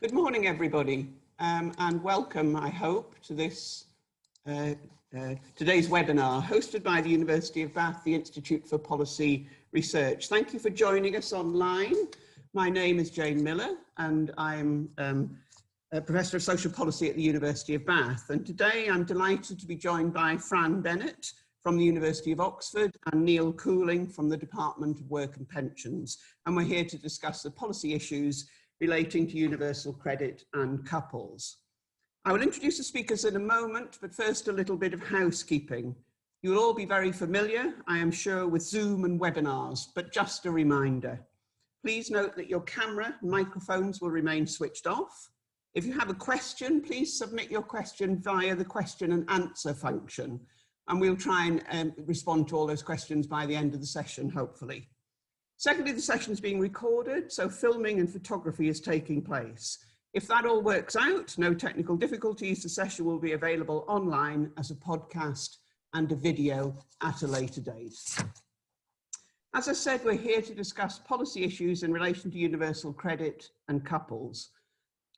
Good morning, everybody, and welcome, I hope, to this today's webinar hosted by the University of Bath, the Institute for Policy Research. Thank you for joining us online. My name is Jane Millar, and I'm a Professor of Social Policy at the University of Bath. And today I'm delighted to be joined by Fran Bennett from the University of Oxford and Neil Couling from the Department of Work and Pensions. And we're here to discuss the policy issues relating to universal credit and couples. I will introduce the speakers in a moment, but first a little bit of housekeeping. You will all be very familiar, I am sure, with Zoom and webinars, but just a reminder. Please note that your camera and microphones will remain switched off. If you have a question, please submit your question via the question and answer function, and we'll try and respond to all those questions by the end of the session, hopefully. Secondly, the session is being recorded, so filming and photography is taking place. If that all works out, no technical difficulties, the session will be available online as a podcast and a video at a later date. As I said, we're here to discuss policy issues in relation to universal credit and couples.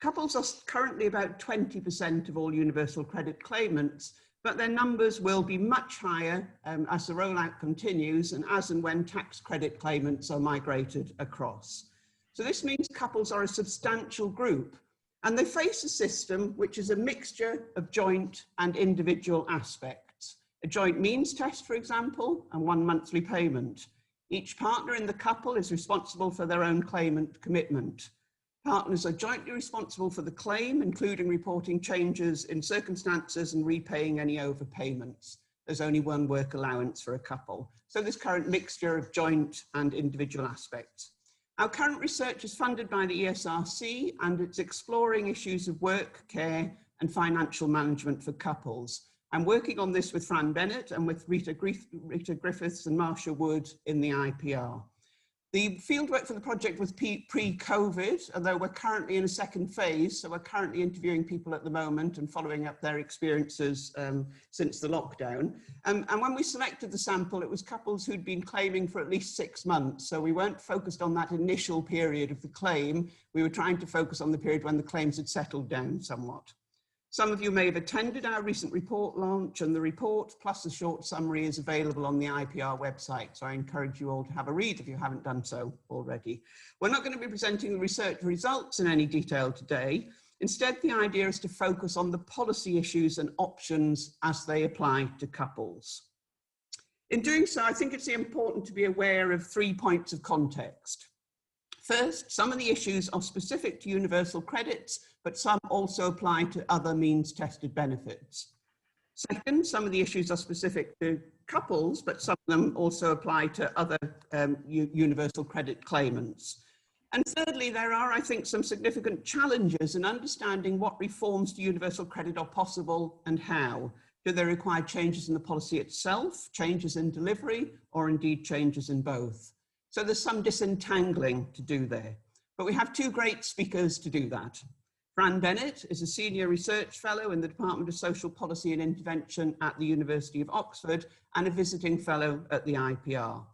Couples are currently about 20% of all universal credit claimants, but their numbers will be much higher as the rollout continues and as and when tax credit claimants are migrated across. So this means couples are a substantial group, and they face a system which is a mixture of joint and individual aspects. A joint means test, for example, and one monthly payment. Each partner in the couple is responsible for their own claimant commitment. Partners are jointly responsible for the claim, including reporting changes in circumstances and repaying any overpayments. There's only one work allowance for a couple. So this current mixture of joint and individual aspects. Our current research is funded by the ESRC, and it's exploring issues of work, care, and financial management for couples. I'm working on this with Fran Bennett and with Rita Griffiths and Marcia Wood in the IPR. The fieldwork for the project was pre-COVID, although we're currently in a second phase, so we're currently interviewing people at the moment and following up their experiences since the lockdown. And when we selected the sample, it was couples who'd been claiming for at least 6 months, so we weren't focused on that initial period of the claim. We were trying to focus on the period when the claims had settled down somewhat. Some of you may have attended our recent report launch, and the report plus a short summary is available on the IPR website. So I encourage you all to have a read if you haven't done so already. We're not going to be presenting the research results in any detail today. Instead, the idea is to focus on the policy issues and options as they apply to couples. In doing so, I think it's important to be aware of 3 points of context. First, some of the issues are specific to universal credits, but some also apply to other means-tested benefits. Second, some of the issues are specific to couples, but some of them also apply to other universal credit claimants. And thirdly, there are, I think, some significant challenges in understanding what reforms to universal credit are possible and how. Do they require changes in the policy itself, changes in delivery, or indeed changes in both? So there's some disentangling to do there, but we have 2 great speakers to do that. Fran Bennett is a senior research fellow in the Department of Social Policy and Intervention at the University of Oxford and a visiting fellow at the IPR.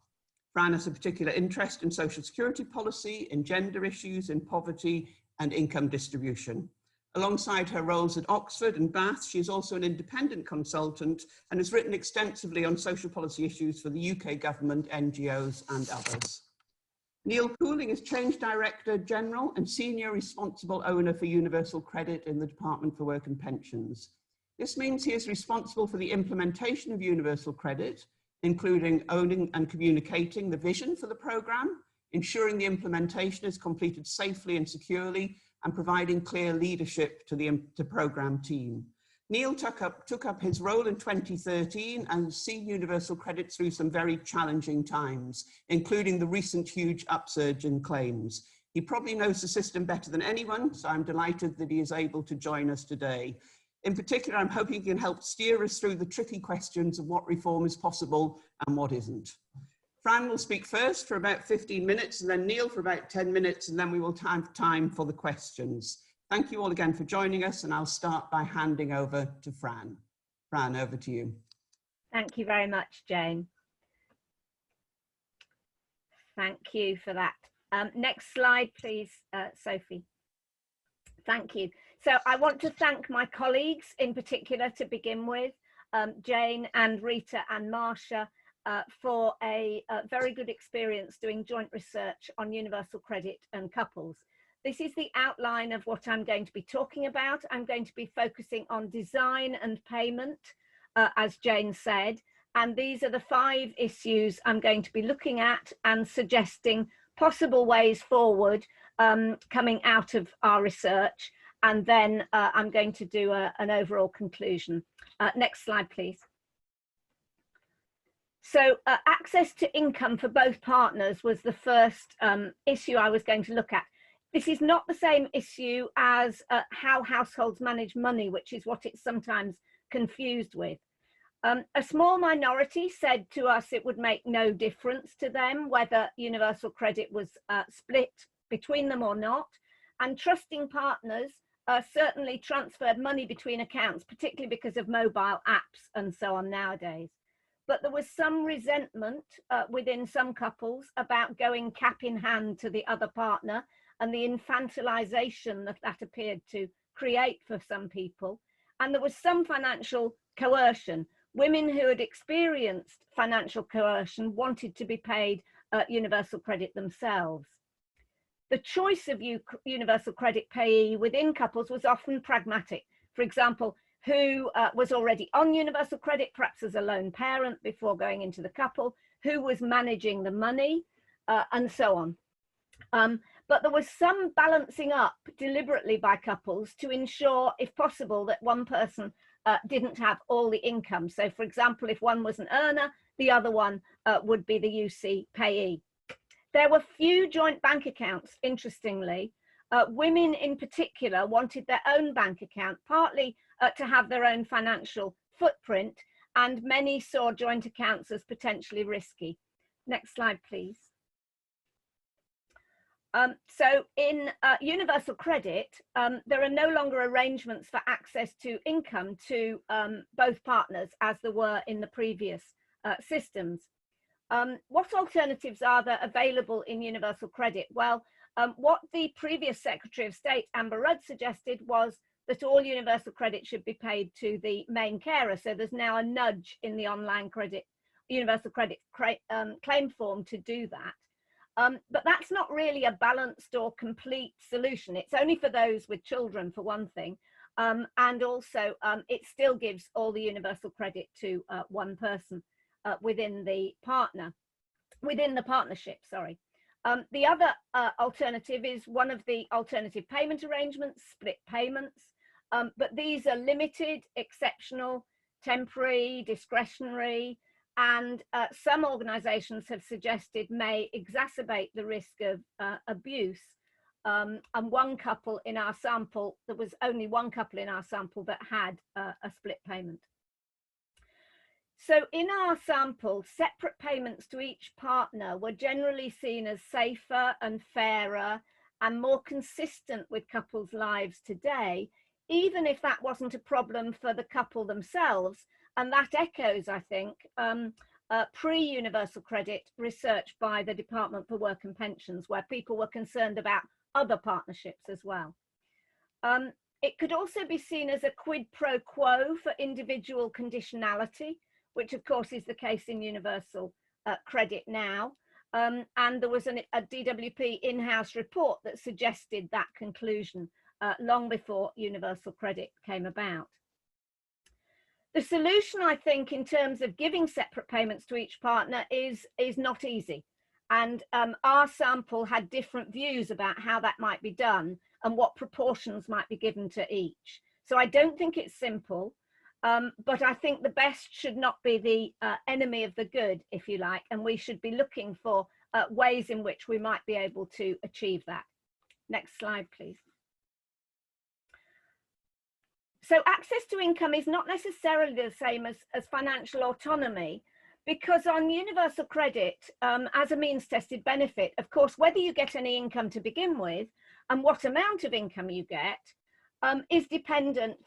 Fran has a particular interest in social security policy, in gender issues, in poverty and income distribution. Alongside her roles at Oxford and Bath, she is also an independent consultant and has written extensively on social policy issues for the UK government, NGOs and others. Neil Couling is Change Director General and Senior Responsible Owner for Universal Credit in the Department for Work and Pensions. This means he is responsible for the implementation of universal credit, including owning and communicating the vision for the programme, ensuring the implementation is completed safely and securely, and providing clear leadership to the programme team. Neil took up his role in 2013 and seen universal credit through some very challenging times, including the recent huge upsurge in claims. He probably knows the system better than anyone, so I'm delighted that he is able to join us today. In particular, I'm hoping he can help steer us through the tricky questions of what reform is possible and what isn't. Fran will speak first for about 15 minutes, and then Neil for about 10 minutes, and then we will have time for the questions. Thank you all again for joining us, and I'll start by handing over to Fran. Fran, over to you. Thank you very much, Jane. Thank you for that. Next slide, please, Sophie. Thank you. So I want to thank my colleagues in particular to begin with, Jane and Rita and Marsha, for a very good experience doing joint research on universal credit and couples. This is the outline of what I'm going to be talking about. I'm going to be focusing on design and payment, as Jane said, and these are the 5 issues I'm going to be looking at and suggesting possible ways forward coming out of our research, and then I'm going to do an overall conclusion. Next slide, please. So access to income for both partners was the first issue I was going to look at. This is not the same issue as how households manage money, which is what it's sometimes confused with. A small minority said to us it would make no difference to them whether universal credit was split between them or not, and trusting partners certainly transferred money between accounts, particularly because of mobile apps and so on nowadays. But there was some resentment within some couples about going cap in hand to the other partner and the infantilization that appeared to create for some people. And there was some financial coercion. Women who had experienced financial coercion wanted to be paid universal credit themselves. The choice of universal credit payee within couples was often pragmatic. For example, who was already on universal credit, perhaps as a lone parent before going into the couple, who was managing the money, and so on. But there was some balancing up deliberately by couples to ensure, if possible, that one person didn't have all the income. So, for example, if one was an earner, the other one would be the UC payee. There were few joint bank accounts, interestingly. Women in particular wanted their own bank account, partly to have their own financial footprint, and many saw joint accounts as potentially risky. Next slide, please. So in universal credit, there are no longer arrangements for access to income to both partners as there were in the previous systems. What alternatives are there available in universal credit? Well, what the previous Secretary of State, Amber Rudd, suggested was that all universal credit should be paid to the main carer. So there's now a nudge in the online credit, universal credit claim form to do that. But that's not really a balanced or complete solution. It's only for those with children, for one thing. And also it still gives all the universal credit to one person within the partnership, sorry. The other alternative is one of the alternative payment arrangements, split payments, but these are limited, exceptional, temporary, discretionary, and some organisations have suggested may exacerbate the risk of abuse. And one couple in our sample, there was only one couple in our sample that had a split payment. So in our sample, separate payments to each partner were generally seen as safer and fairer and more consistent with couples' lives today, even if that wasn't a problem for the couple themselves. And that echoes, I think, pre-universal credit research by the Department for Work and Pensions, where people were concerned about other partnerships as well. It could also be seen as a quid pro quo for individual conditionality, which of course is the case in universal credit now. And there was a DWP in-house report that suggested that conclusion long before universal credit came about. The solution, I think, in terms of giving separate payments to each partner is not easy. And our sample had different views about how that might be done and what proportions might be given to each. So I don't think it's simple. But I think the best should not be the enemy of the good, if you like, and we should be looking for ways in which we might be able to achieve that. Next slide, please. So access to income is not necessarily the same as financial autonomy, because on universal credit, as a means-tested benefit, of course, whether you get any income to begin with and what amount of income you get, is dependent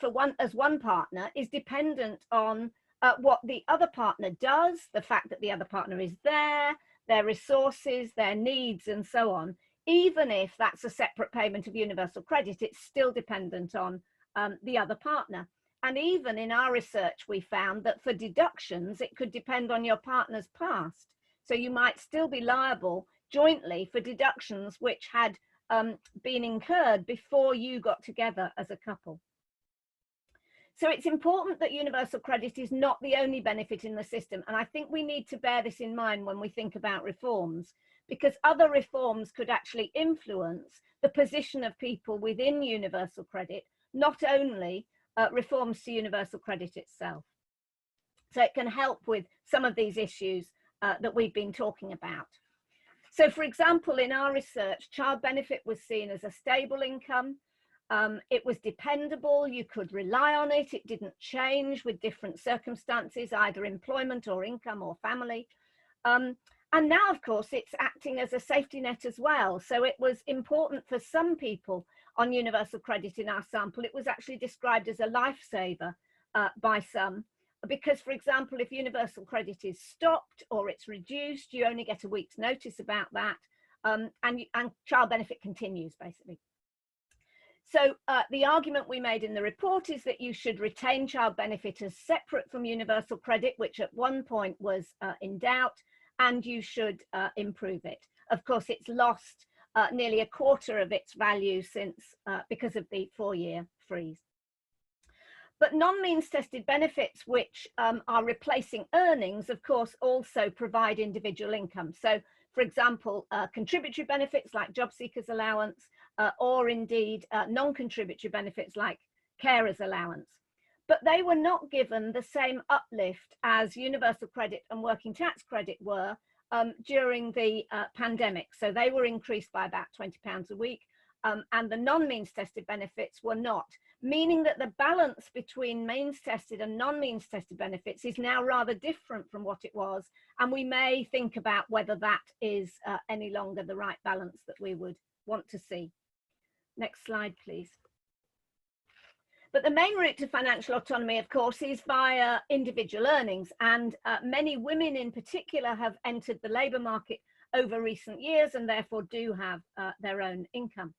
as one partner is dependent on what the other partner does, the fact that the other partner is there, their resources, their needs, and so on. even if that's a separate payment of universal credit, it's still dependent on the other partner. And even in our research, we found that for deductions, it could depend on your partner's past. So you might still be liable jointly for deductions which had been incurred before you got together as a couple. So it's important that universal credit is not the only benefit in the system. And I think we need to bear this in mind when we think about reforms, because other reforms could actually influence the position of people within universal credit, not only reforms to universal credit itself. So it can help with some of these issues that we've been talking about. So for example, in our research, child benefit was seen as a stable income. It was dependable, you could rely on it, it didn't change with different circumstances, either employment or income or family. And now, of course, it's acting as a safety net as well. So it was important for some people on universal credit in our sample. It was actually described as a lifesaver by some, because, for example, if universal credit is stopped or it's reduced, you only get a week's notice about that, and child benefit continues, basically. So the argument we made in the report is that you should retain child benefit as separate from universal credit, which at one point was in doubt, and you should improve it. Of course, it's lost nearly a quarter of its value since because of the 4-year freeze. But non-means tested benefits, which are replacing earnings, of course, also provide individual income. So, for example, contributory benefits like job seekers allowance, or indeed non-contributory benefits like carers allowance. But they were not given the same uplift as universal credit and working tax credit were during the pandemic. So they were increased by about £20 a week, and the non-means tested benefits were not, meaning that the balance between means tested and non-means tested benefits is now rather different from what it was. And we may think about whether that is any longer the right balance that we would want to see. Next slide, please. But the main route to financial autonomy, of course, is via individual earnings. And many women in particular have entered the labour market over recent years and therefore do have their own income.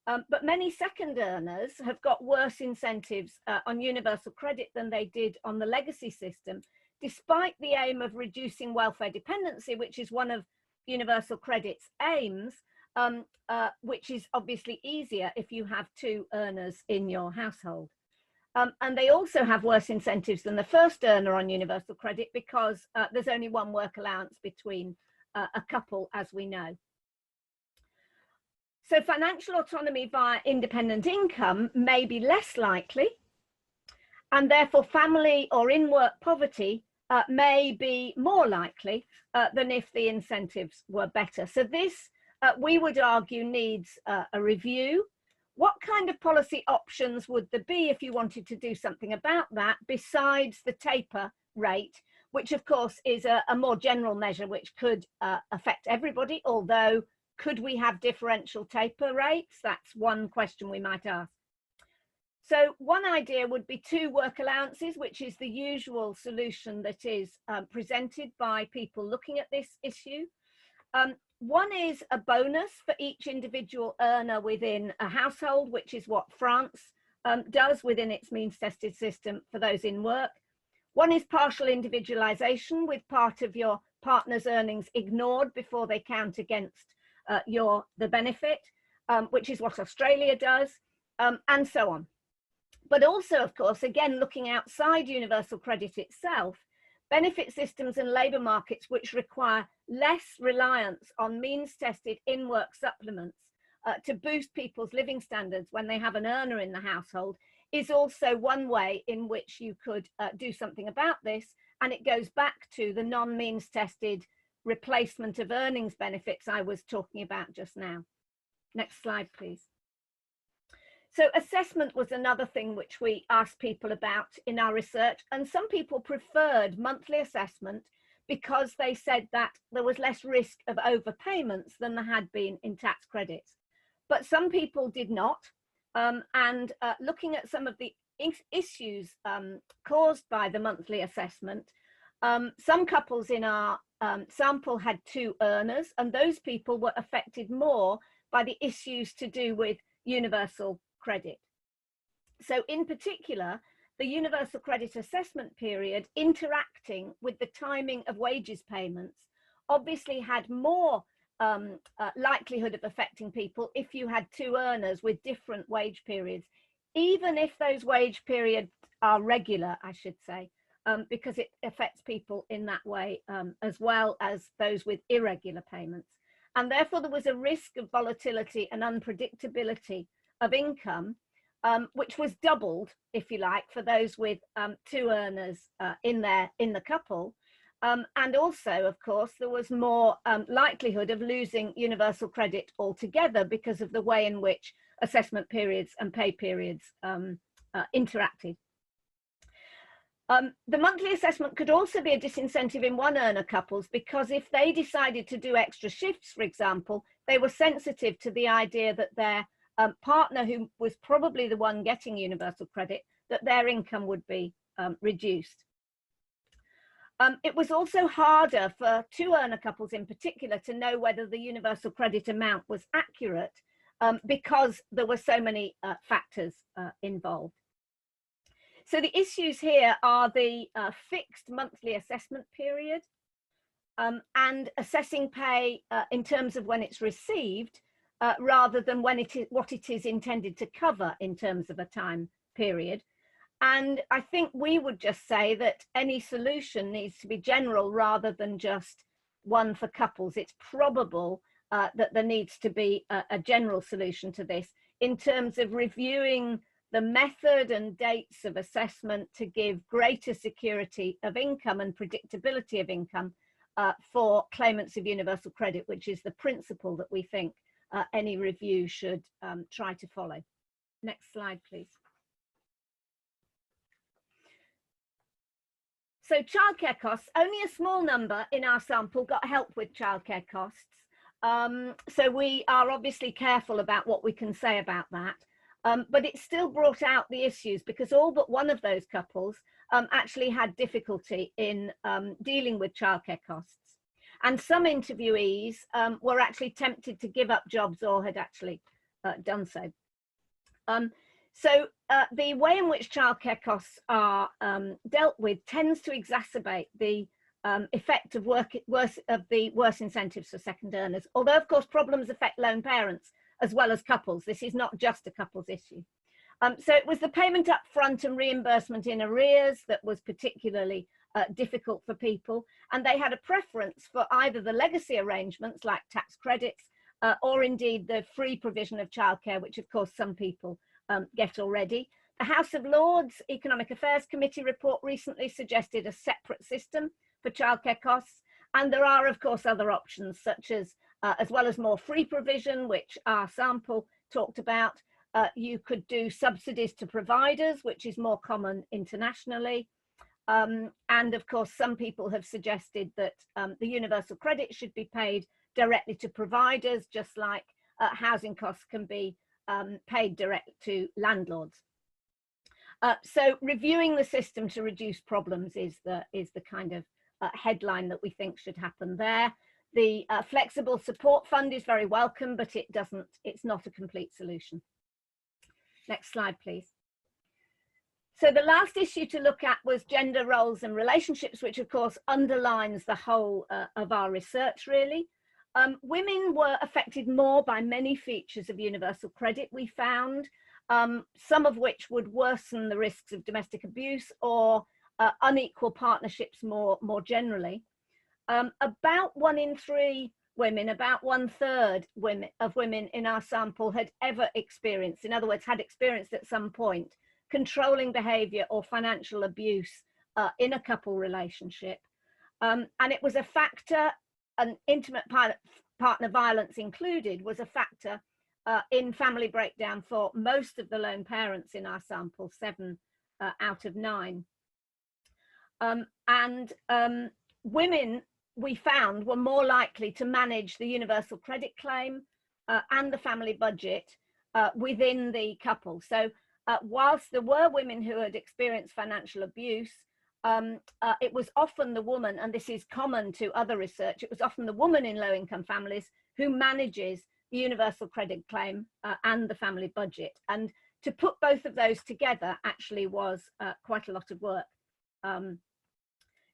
But many second earners have got worse incentives on universal credit than they did on the legacy system, despite the aim of reducing welfare dependency, which is one of universal credit's aims, which is obviously easier if you have 2 earners in your household. And they also have worse incentives than the first earner on universal credit because there's only 1 work allowance between a couple, as we know. So financial autonomy via independent income may be less likely, and therefore family or in-work poverty may be more likely than if the incentives were better. So this, we would argue, needs a review. What kind of policy options would there be if you wanted to do something about that besides the taper rate, which of course is a more general measure which could affect everybody, although could we have differential taper rates? That's one question we might ask. So one idea would be 2 work allowances, which is the usual solution that is presented by people looking at this issue. One is a bonus for each individual earner within a household, which is what France does within its means tested system for those in work. One is partial individualization, with part of your partner's earnings ignored before they count against the benefit, which is what Australia does, and so on. But also, of course, again, looking outside universal credit itself, benefit systems and labour markets which require less reliance on means-tested in-work supplements to boost people's living standards when they have an earner in the household is also one way in which you could do something about this. And it goes back to the non-means tested replacement of earnings benefits I was talking about just now. Next slide, please. So assessment was another thing which we asked people about in our research, and some people preferred monthly assessment because they said that there was less risk of overpayments than there had been in tax credits. But some people did not, and looking at some of the issues caused by the monthly assessment, some couples in our sample had 2 earners, and those people were affected more by the issues to do with universal credit. So in particular, the universal credit assessment period interacting with the timing of wages payments obviously had more likelihood of affecting people if you had two earners with different wage periods, even if those wage periods are regular, I should say, because it affects people in that way as well as those with irregular payments. And therefore there was a risk of volatility and unpredictability of income, which was doubled, if you like, for those with two earners in the couple. And also, of course, there was more likelihood of losing universal credit altogether because of the way in which assessment periods and pay periods interacted. The monthly assessment could also be a disincentive in one earner couples, because if they decided to do extra shifts, for example, they were sensitive to the idea that their partner, who was probably the one getting universal credit, that their income would be reduced. It was also harder for two earner couples in particular to know whether the universal credit amount was accurate because there were so many factors involved. So the issues here are the fixed monthly assessment period and assessing pay in terms of when it's received rather than when it is, what it is intended to cover in terms of a time period. And I think we would just say that any solution needs to be general rather than just one for couples. It's probable that there needs to be a general solution to this in terms of reviewing the method and dates of assessment to give greater security of income and predictability of income for claimants of universal credit, which is the principle that we think any review should try to follow. Next slide, please. So childcare costs, only a small number in our sample got help with childcare costs. So we are obviously careful about what we can say about that. But it still brought out the issues because all but one of those couples actually had difficulty in dealing with childcare costs. And some interviewees were actually tempted to give up jobs or had actually done so. So the way in which childcare costs are dealt with tends to exacerbate the effect of worse incentives for second earners. Although, of course, problems affect lone parents as well as couples. This is not just a couples issue. So it was the payment up front and reimbursement in arrears that was particularly difficult for people. And they had a preference for either the legacy arrangements like tax credits or indeed the free provision of childcare, which of course some people get already. The House of Lords Economic Affairs Committee report recently suggested a separate system for childcare costs. And there are, of course, other options such as well as more free provision, which our sample talked about. You could do subsidies to providers, which is more common internationally. And of course, some people have suggested that the universal credit should be paid directly to providers, just like housing costs can be paid direct to landlords. So reviewing the system to reduce problems is the kind of headline that we think should happen there. The flexible support fund is very welcome, but it's not a complete solution. Next slide, please. So the last issue to look at was gender roles and relationships, which of course underlines the whole of our research really. Women were affected more by many features of universal credit, we found, some of which would worsen the risks of domestic abuse or unequal partnerships more generally. About 1 in 3 women, about 1/3 of women in our sample had ever experienced, in other words, had experienced at some point, controlling behavior or financial abuse in a couple relationship. And it was a factor, and intimate partner violence included, was a factor in family breakdown for most of the lone parents in our sample, 7 out of 9. Women, we found, were more likely to manage the universal credit claim and the family budget within the couple. So whilst there were women who had experienced financial abuse, it was often the woman, and this is common to other research, it was often the woman in low-income families who manages the universal credit claim and the family budget. And to put both of those together actually was quite a lot of work.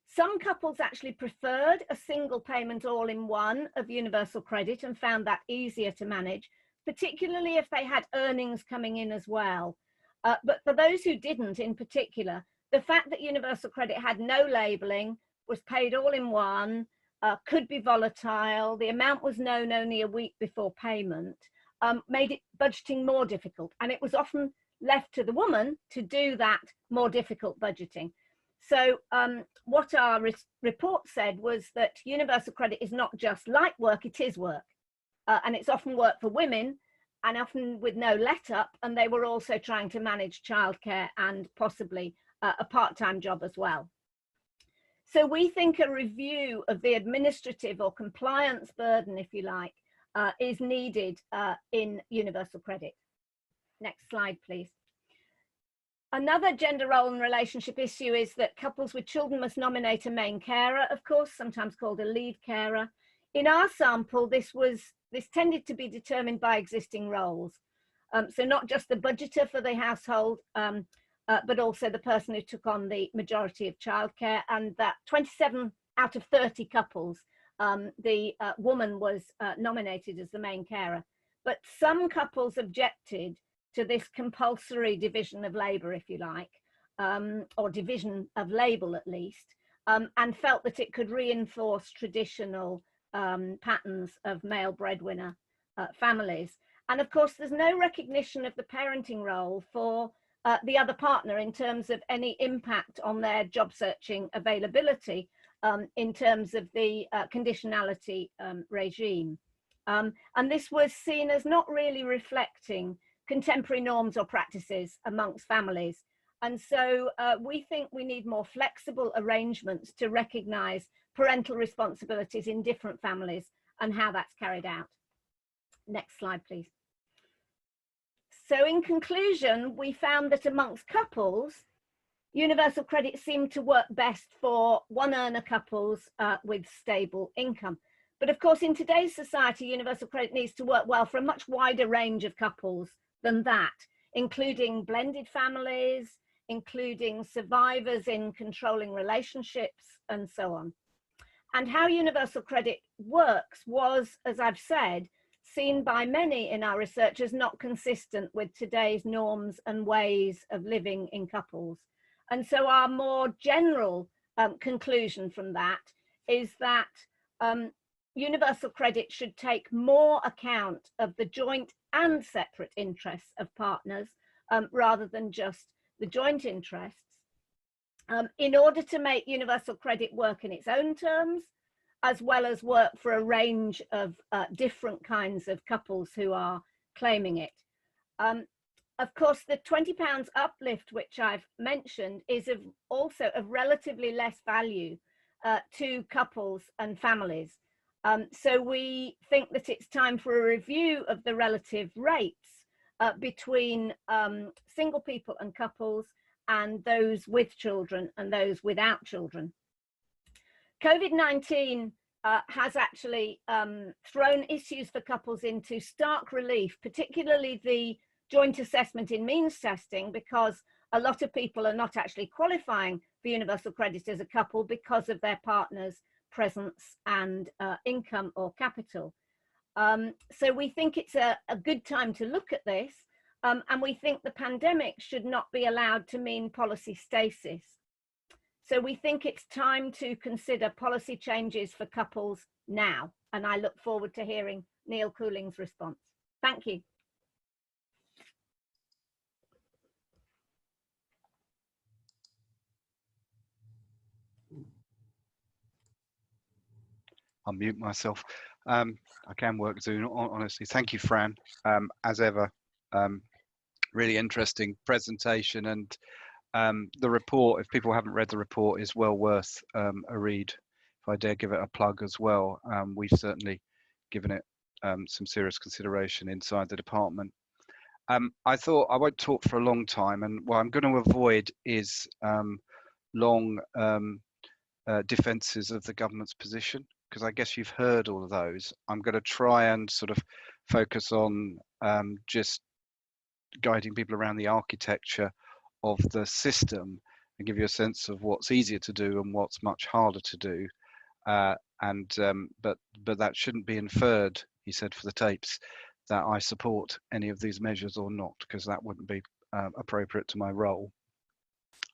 Some couples actually preferred a single payment all-in-one of universal credit and found that easier to manage, particularly if they had earnings coming in as well. But for those who didn't in particular, the fact that universal credit had no labelling, was paid all in one, could be volatile, the amount was known only a week before payment, made it budgeting more difficult. And it was often left to the woman to do that more difficult budgeting. So what our report said was that universal credit is not just light work, it is work. And it's often work for women, and often with no let up, and they were also trying to manage childcare and possibly a part-time job as well. So we think a review of the administrative or compliance burden, if you like, is needed in universal credit. Next slide, please. Another gender role and relationship issue is that couples with children must nominate a main carer, of course, sometimes called a lead carer. In our sample, this tended to be determined by existing roles. So not just the budgeter for the household, but also the person who took on the majority of childcare, and that 27 out of 30 couples, the woman was nominated as the main carer. But some couples objected to this compulsory division of labour, if you like, or division of label at least, and felt that it could reinforce traditional patterns of male breadwinner families. And of course, there's no recognition of the parenting role for the other partner in terms of any impact on their job searching availability in terms of the conditionality regime. And this was seen as not really reflecting contemporary norms or practices amongst families. And so we think we need more flexible arrangements to recognise parental responsibilities in different families and how that's carried out. Next slide, please. So in conclusion, we found that amongst couples, universal credit seemed to work best for one earner couples with stable income. But of course, in today's society, universal credit needs to work well for a much wider range of couples than that, including blended families, including survivors in controlling relationships, and so on. And how universal credit works was, as I've said, seen by many in our research as not consistent with today's norms and ways of living in couples. And so our more general conclusion from that is that universal credit should take more account of the joint and separate interests of partners rather than just the joint interests, in order to make universal credit work in its own terms, as well as work for a range of different kinds of couples who are claiming it. Of course, the £20 uplift, which I've mentioned, is also of relatively less value to couples and families. So we think that it's time for a review of the relative rates between single people and couples, and those with children and those without children. COVID-19 has actually thrown issues for couples into stark relief, particularly the joint assessment in means testing, because a lot of people are not actually qualifying for universal credit as a couple because of their partner's presence and income or capital. So we think it's a good time to look at this, and we think the pandemic should not be allowed to mean policy stasis. So we think it's time to consider policy changes for couples now, and I look forward to hearing Neil Couling's response. Thank you. I'll mute myself. I can work Zoom, honestly. Thank you, Fran. As ever, really interesting presentation, and the report, if people haven't read the report, is well worth a read. If I dare give it a plug as well, we've certainly given it some serious consideration inside the department. I thought I won't talk for a long time, and what I'm going to avoid is long defences of the government's position, because I guess you've heard all of those. I'm going to try and sort of focus on just guiding people around the architecture of the system and give you a sense of what's easier to do and what's much harder to do. But that shouldn't be inferred, he said for the tapes, that I support any of these measures or not, because that wouldn't be appropriate to my role.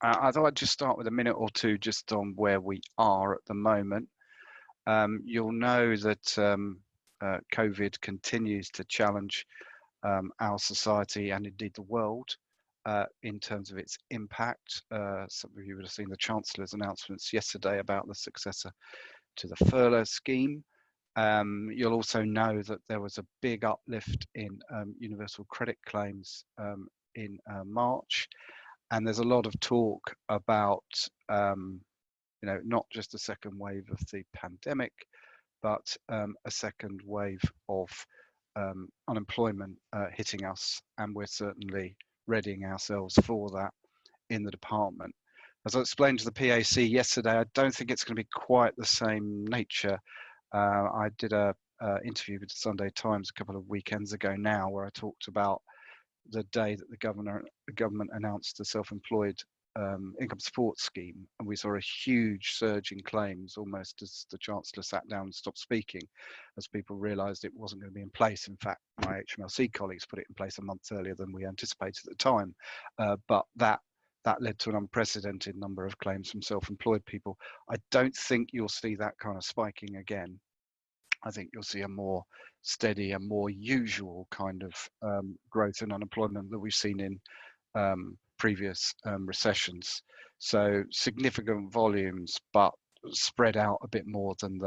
I thought I'd just start with a minute or two just on where we are at the moment. You'll know that COVID continues to challenge our society and indeed the world in terms of its impact. Some of you would have seen the Chancellor's announcements yesterday about the successor to the furlough scheme. You'll also know that there was a big uplift in universal credit claims in March, and there's a lot of talk about not just a second wave of the pandemic, but a second wave of unemployment hitting us, and we're certainly readying ourselves for that in the department. As I explained to the PAC yesterday, I don't think it's going to be quite the same nature. I did a interview with the Sunday Times a couple of weekends ago now, where I talked about the day that the government announced the self-employed income support scheme, and we saw a huge surge in claims almost as the Chancellor sat down and stopped speaking, as people realised it wasn't going to be in place. In fact, my HMLC colleagues put it in place a month earlier than we anticipated at the time, but that led to an unprecedented number of claims from self-employed people. I don't think you'll see that kind of spiking again. I think you'll see a more steady and more usual kind of growth in unemployment that we've seen in previous recessions. So significant volumes, but spread out a bit more than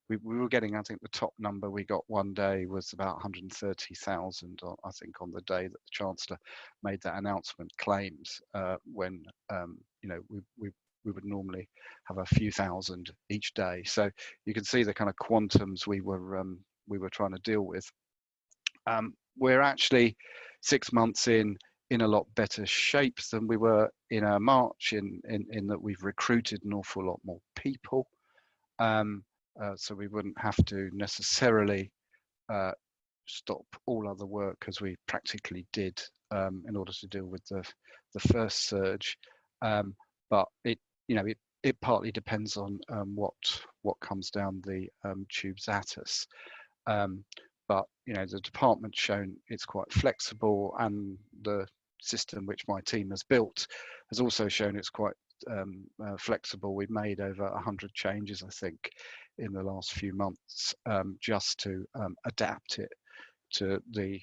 we were getting. I think the top number we got one day was about 130,000, I think, on the day that the Chancellor made that announcement, claims when we would normally have a few thousand each day. So you can see the kind of quantums we were trying to deal with. We're actually 6 months in a lot better shape than we were in March, in that we've recruited an awful lot more people. So we wouldn't have to necessarily stop all other work, as we practically did in order to deal with the first surge. But it partly depends on what comes down the tubes at us. But the department's shown it's quite flexible, and the system which my team has built has also shown it's quite flexible. We've made over 100 changes, I think, in the last few months, just to adapt it to the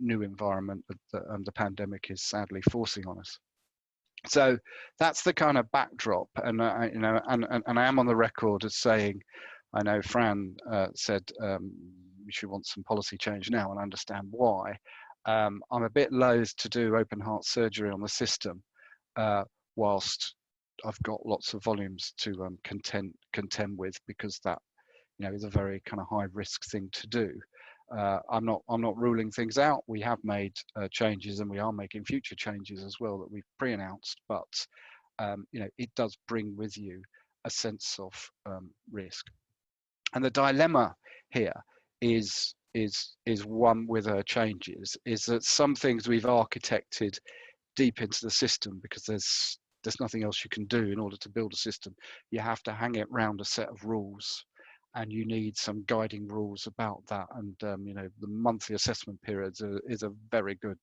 new environment that the pandemic is sadly forcing on us. So that's the kind of backdrop, and I am on the record as saying, I know Fran said we should want some policy change now, and I understand why. I'm a bit loath to do open heart surgery on the system whilst I've got lots of volumes to contend with, because that is a very kind of high risk thing to do. I'm not ruling things out. We have made changes, and we are making future changes as well that we've pre-announced, but it does bring with you a sense of risk. And the dilemma here is one with our changes, is that some things we've architected deep into the system because there's nothing else you can do in order to build a system. You have to hang it round a set of rules, and you need some guiding rules about that. And the monthly assessment periods is a very good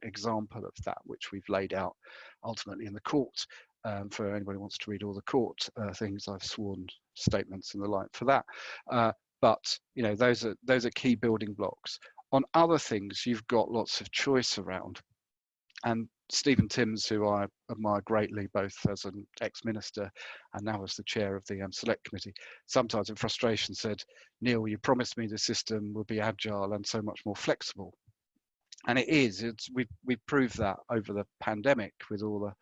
example of that, which we've laid out ultimately in the court. For anybody who wants to read all the court things, I've sworn statements and the like for that. But those are key building blocks. On other things, you've got lots of choice around. And Stephen Timms, who I admire greatly, both as an ex-minister and now as the chair of the select committee, sometimes in frustration said, "Neil, you promised me the system would be agile and so much more flexible." And it is. We've proved that over the pandemic with all the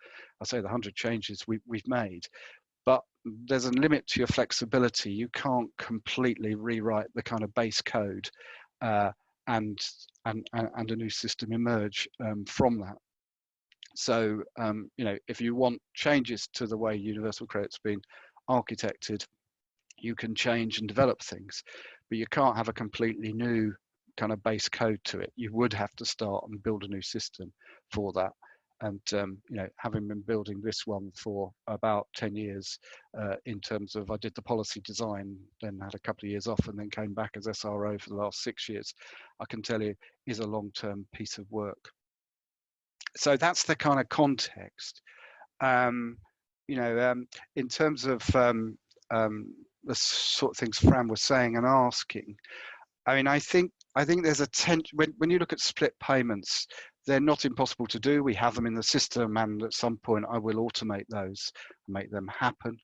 100 changes we've made. But there's a limit to your flexibility. You can't completely rewrite the kind of base code and a new system emerge from that. So, if you want changes to the way universal credit's been architected, you can change and develop things, but you can't have a completely new kind of base code to it. You would have to start and build a new system for that. And you know, having been building this one for about 10 years, in terms of, I did the policy design, then had a couple of years off, and then came back as SRO for the last 6 years, I can tell you is a long-term piece of work. So that's the kind of context. You know, in terms of the sort of things Fran was saying and asking, I mean, I think there's a tension when you look at split payments. They're not impossible to do. We have them in the system, and at some point I will automate those and make them happen.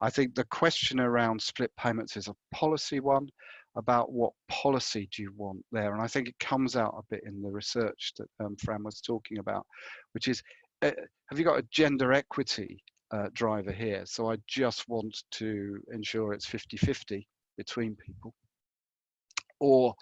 I think the question around split payments is a policy one, about what policy do you want there, and I think it comes out a bit in the research that Fran was talking about, which is, have you got a gender equity driver here? So I just want to ensure it's 50-50 between people, or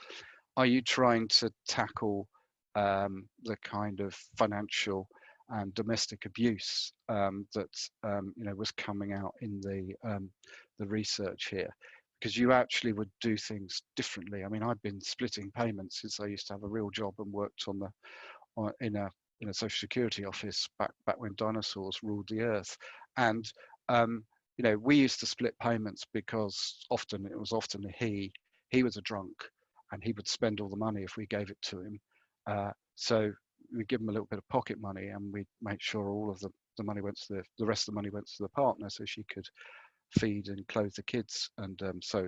are you trying to tackle the kind of financial and domestic abuse that you know, was coming out in the research here? Because you actually would do things differently. I mean, I've been splitting payments since I used to have a real job and worked in a social security office back when dinosaurs ruled the earth. And you know, we used to split payments because it was often he was a drunk, and he would spend all the money if we gave it to him. So we give him a little bit of pocket money, and we make sure all of the money went to the rest of the money went to the partner, so she could feed and clothe the kids, and so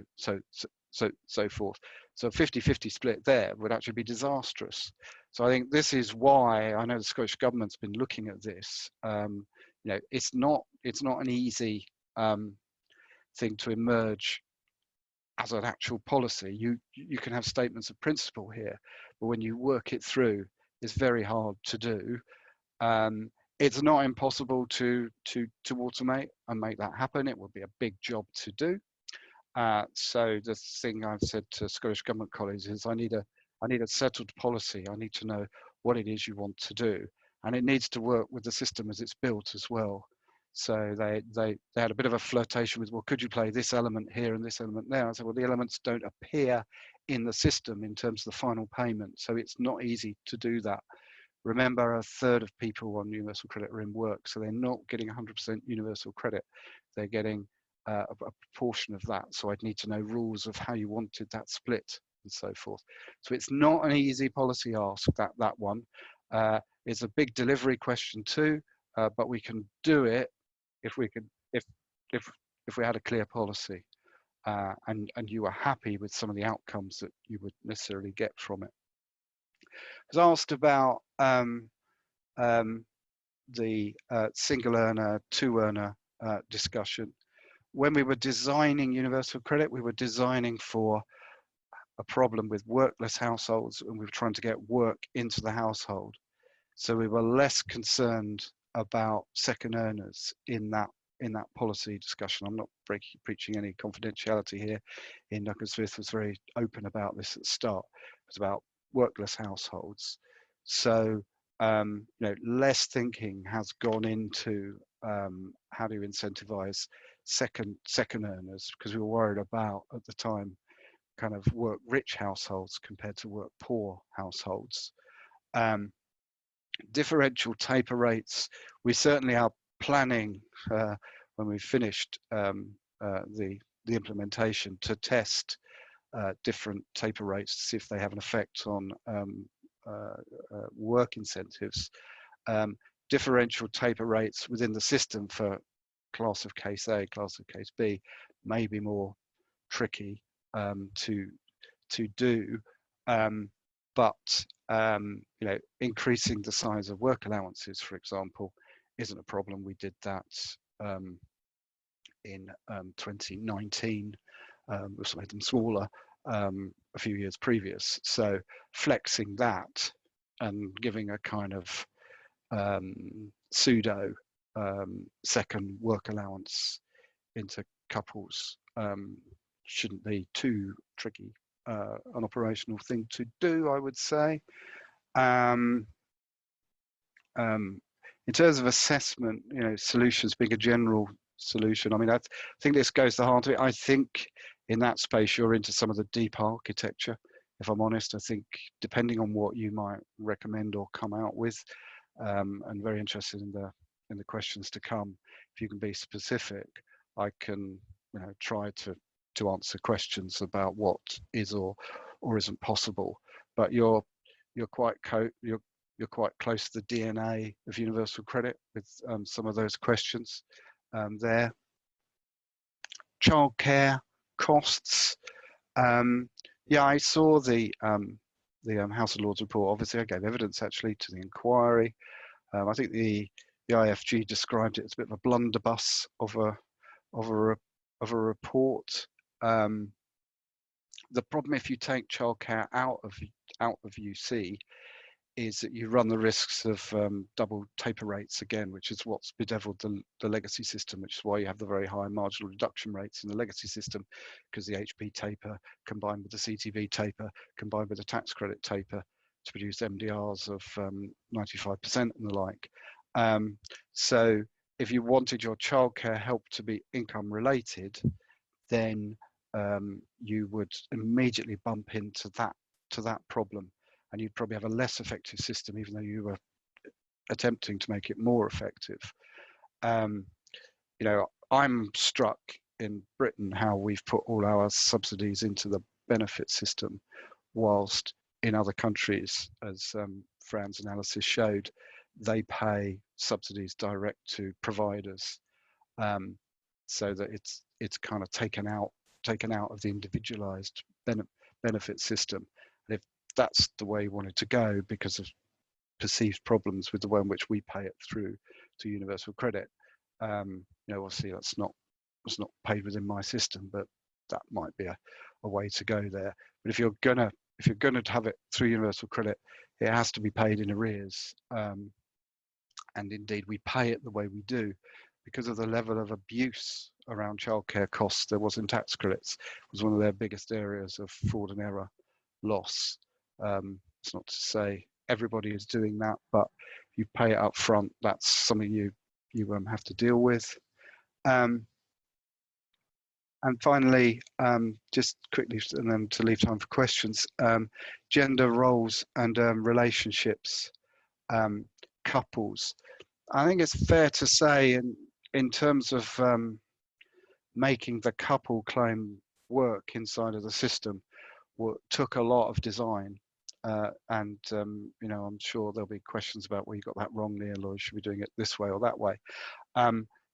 forth. So 50-50 split there would actually be disastrous. So I think this is why I know the Scottish Government's been looking at this. You know, it's not an easy thing to emerge as an actual policy. You can have statements of principle here, but when you work it through, it's very hard to do. It's not impossible to automate and make that happen. It would be a big job to do. So the thing I've said to Scottish Government colleagues is, I need a settled policy. I need to know what it is you want to do, and it needs to work with the system as it's built as well. So they had a bit of a flirtation with, well, could you play this element here and this element there? I said, well, the elements don't appear in the system in terms of the final payment, so it's not easy to do that. Remember, a third of people on universal credit are in work, so they're not getting 100% universal credit. They're getting a proportion of that. So I'd need to know rules of how you wanted that split and so forth. So it's not an easy policy ask, that one. It's a big delivery question too, but we can do it if we had a clear policy, and you were happy with some of the outcomes that you would necessarily get from it. I was asked about the single earner, two earner discussion. When we were designing universal credit, we were designing for a problem with workless households, and we were trying to get work into the household. So we were less concerned about second earners in that policy discussion. I'm not preaching any confidentiality here. Ian Duncan-Smith was very open about this at the start. It was about workless households. So you know, less thinking has gone into how do you incentivize second earners, because we were worried about, at the time, kind of work rich households compared to work poor households. Differential taper rates, we certainly are planning when we've finished the implementation to test different taper rates to see if they have an effect on work incentives. Differential taper rates within the system for class of case A, class of case B may be more tricky to do, but you know, increasing the size of work allowances, for example, isn't a problem. We did that in 2019. We also made them smaller a few years previous. So flexing that and giving a kind of pseudo second work allowance into couples shouldn't be too tricky an operational thing to do, I would say. In terms of assessment, you know, solutions being a general solution, I mean, I think this goes to the heart of it. I think in that space you're into some of the deep architecture if I'm honest. I think depending on what you might recommend or come out with, and very interested in the questions to come. If you can be specific, I can try to answer questions about what is or isn't possible. But you're quite close to the DNA of universal credit with some of those questions there. Childcare costs. Yeah, I saw the House of Lords report. Obviously, I gave evidence actually to the inquiry. I think the IFG described it as a bit of a blunderbuss of a report. The problem if you take childcare out of UC is that you run the risks of double taper rates again, which is what's bedeviled the legacy system, which is why you have the very high marginal reduction rates in the legacy system, because the HP taper combined with the CTV taper combined with the tax credit taper to produce MDRs of 95% and the like. So if you wanted your childcare help to be income related, then you would immediately bump into that problem, and you'd probably have a less effective system, even though you were attempting to make it more effective. I'm struck in Britain how we've put all our subsidies into the benefit system, whilst in other countries, as Fran's analysis showed, they pay subsidies direct to providers, so that it's kind of taken out of the individualized benefit system. And if that's the way you wanted to go because of perceived problems with the way in which we pay it through to universal credit, obviously that's not paid within my system, but that might be a way to go there. But if you're gonna have it through universal credit, it has to be paid in arrears, and indeed we pay it the way we do because of the level of abuse around childcare costs there was in tax credits. It was one of their biggest areas of fraud and error loss. It's not to say everybody is doing that, but if you pay it up front, that's something you have to deal with. And finally, just quickly, and then to leave time for questions, gender roles and relationships, couples. I think it's fair to say in terms of making the couple claim work inside of the system, took a lot of design, and I'm sure there'll be questions about, well, you got that wrong, Neil, or should we be doing it this way or that way,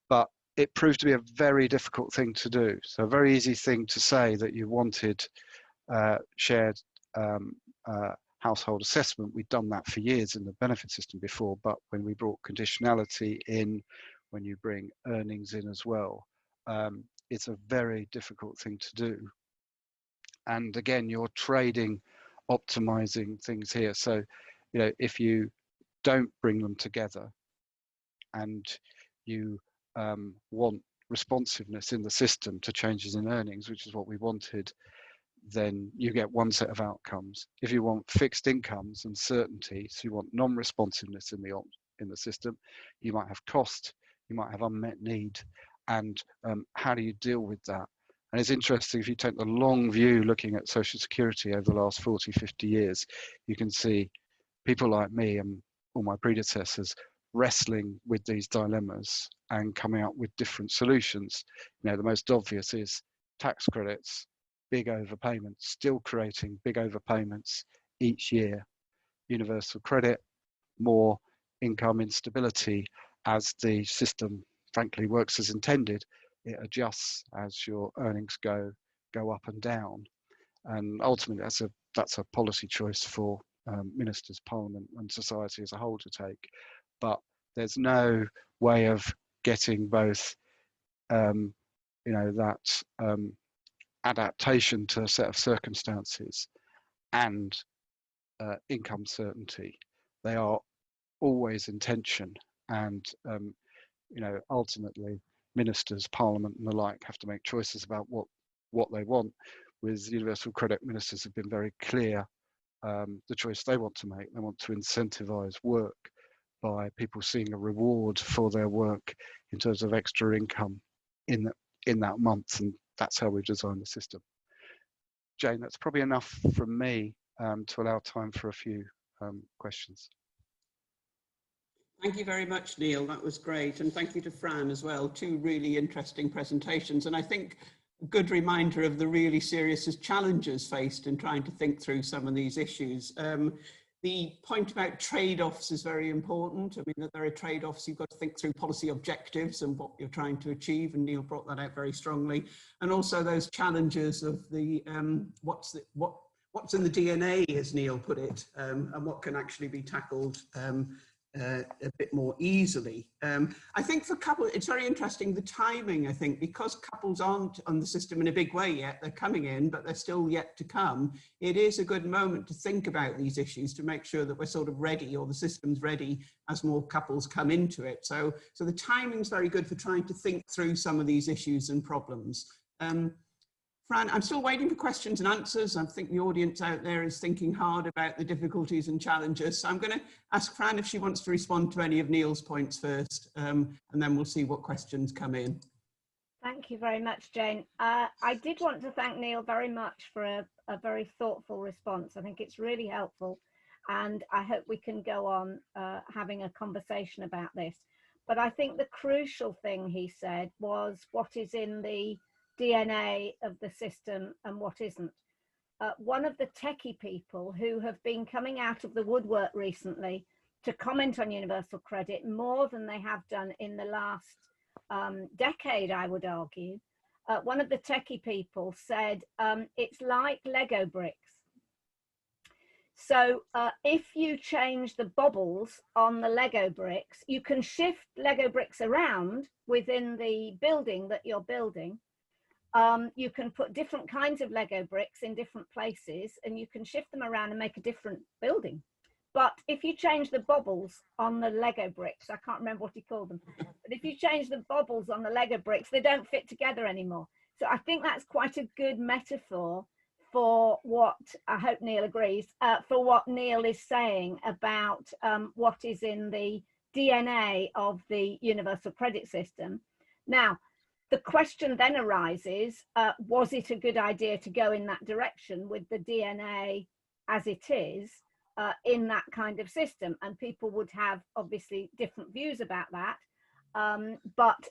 but it proved to be a very difficult thing to do. So a very easy thing to say that you wanted shared household assessment. We'd done that for years in the benefit system before, but when we brought conditionality in, when you bring earnings in as well, it's a very difficult thing to do. And again, you're trading, optimizing things here. So, if you don't bring them together and you want responsiveness in the system to changes in earnings, which is what we wanted, then you get one set of outcomes. If you want fixed incomes and certainty, so you want non-responsiveness in the system, you might have cost, you might have unmet need, and how do you deal with that? And it's interesting, if you take the long view looking at social security over the last 40, 50 years, you can see people like me and all my predecessors wrestling with these dilemmas and coming up with different solutions. The most obvious is tax credits, big overpayments, still creating big overpayments each year. Universal credit, more income instability as the system frankly works as intended. It adjusts as your earnings go up and down, and ultimately that's a policy choice for ministers, Parliament, and society as a whole to take. But there's no way of getting both, that adaptation to a set of circumstances and income certainty. They are always in tension, and ultimately ministers, Parliament, and the like have to make choices about what they want. With universal credit, ministers have been very clear the choice they want to make. They want to incentivize work by people seeing a reward for their work in terms of extra income in that month, and that's how we've designed the system. Jane, that's probably enough from me to allow time for a few questions. Thank you very much, Neil. That was great. And thank you to Fran as well. Two really interesting presentations. And I think a good reminder of the really serious challenges faced in trying to think through some of these issues. The point about trade-offs is very important. I mean, that there are trade-offs. You've got to think through policy objectives and what you're trying to achieve. And Neil brought that out very strongly. And also those challenges of the what's in the DNA, as Neil put it, and what can actually be tackled a bit more easily. I think for couples, it's very interesting, the timing, I think, because couples aren't on the system in a big way yet, they're coming in, but they're still yet to come. It is a good moment to think about these issues to make sure that we're sort of ready, or the system's ready as more couples come into it. So the timing's very good for trying to think through some of these issues and problems. Fran, I'm still waiting for questions and answers. I think the audience out there is thinking hard about the difficulties and challenges. So I'm going to ask Fran if she wants to respond to any of Neil's points first, and then we'll see what questions come in. Thank you very much, Jane. I did want to thank Neil very much for a very thoughtful response. I think it's really helpful, and I hope we can go on having a conversation about this. But I think the crucial thing he said was what is in the DNA of the system and what isn't. One of the techie people who have been coming out of the woodwork recently to comment on universal credit more than they have done in the last decade, I would argue, one of the techie people said it's like Lego bricks. So if you change the bobbles on the Lego bricks, you can shift Lego bricks around within the building that you're building. You can put different kinds of Lego bricks in different places, and you can shift them around and make a different building. But if you change the bobbles on the Lego bricks, I can't remember what he called them, but if you change the bobbles on the Lego bricks, they don't fit together anymore. So I think that's quite a good metaphor for what, I hope Neil agrees, for what Neil is saying about what is in the DNA of the universal credit system. Now, the question then arises, was it a good idea to go in that direction with the DNA as it is in that kind of system? And people would have obviously different views about that. But